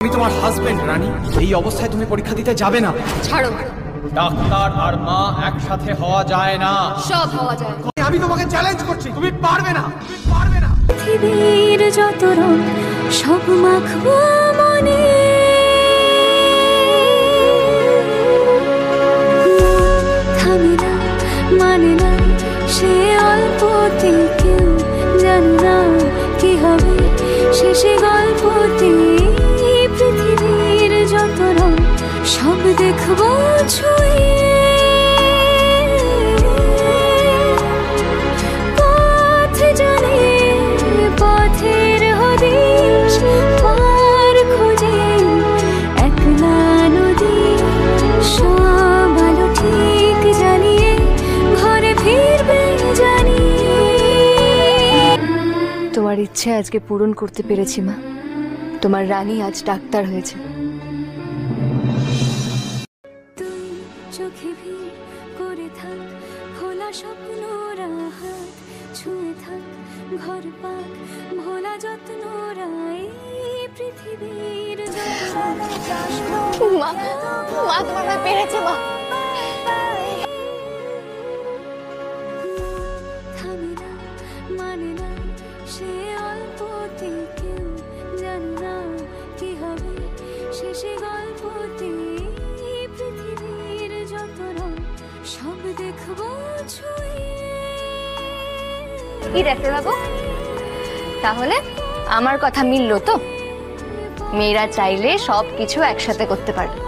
আমি তোমার হাজবেন্ড রানী, এই অবস্থায় তুমি পরীক্ষা দিতে যাবে না। ছাড়ো। ডাক্তার আর মা একসাথে হওয়া যায় না। সব হওয়া যায়। আমি তোমাকে চ্যালেঞ্জ করছি, তুমি পারবে না, তুমি পারবে না। পৃথিবীর যত রং সব মাখবো মনে, থামে না মানে না সে অল্পতে, কেউ জানে না কি হবে শেষে গল্পতে। পৃথিবীর যত রং সব দেখবো ছুঁয়ে, পথ জানে পথের হদিশ পার খোঁজে একলা নদী, সব আলো ঠিক জানিয়ে ঘরে ফিরবে জানি। তোমার ইচ্ছে আজকে পূরণ করতে পেরেছি মা। তোমার রানী আজ ডাক্তার হয়েছে। তুই চোখে ভিড় করে থাক, খোলা স্বপ্ন রাহাত ছুঁয়ে থাক, ঘর পাক ভোলা যত্ন রাই। পৃথিবীর মা, মা তোমার মা পেরেছে মা। থামে না মানে না সে অল্পতে, কেউ জানে না কি হবে শেষে গল্পতে। পৃথিবীর যত রং সব দেখবো ছুঁয়ে। কি ডাক্তার বাবু, তাহলে আমার কথা মিললো তো? মেয়েরা চাইলে সব কিছু একসাথে করতে পারবে।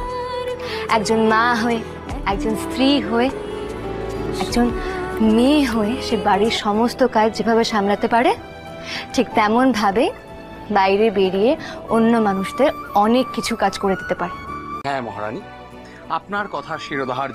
একজন মা হয়ে, একজন স্ত্রী হয়ে, একজন মেয়ে হয়ে সে বাড়ির সমস্ত কাজ যেভাবে সামলাতে পারে, ঠিক তেমন ভাবে বাইরে বেরিয়ে অন্য মানুষদের অনেক কিছু কাজ করে দিতে পারে। হ্যাঁ মহারানী, আপনার কথা শিরোধার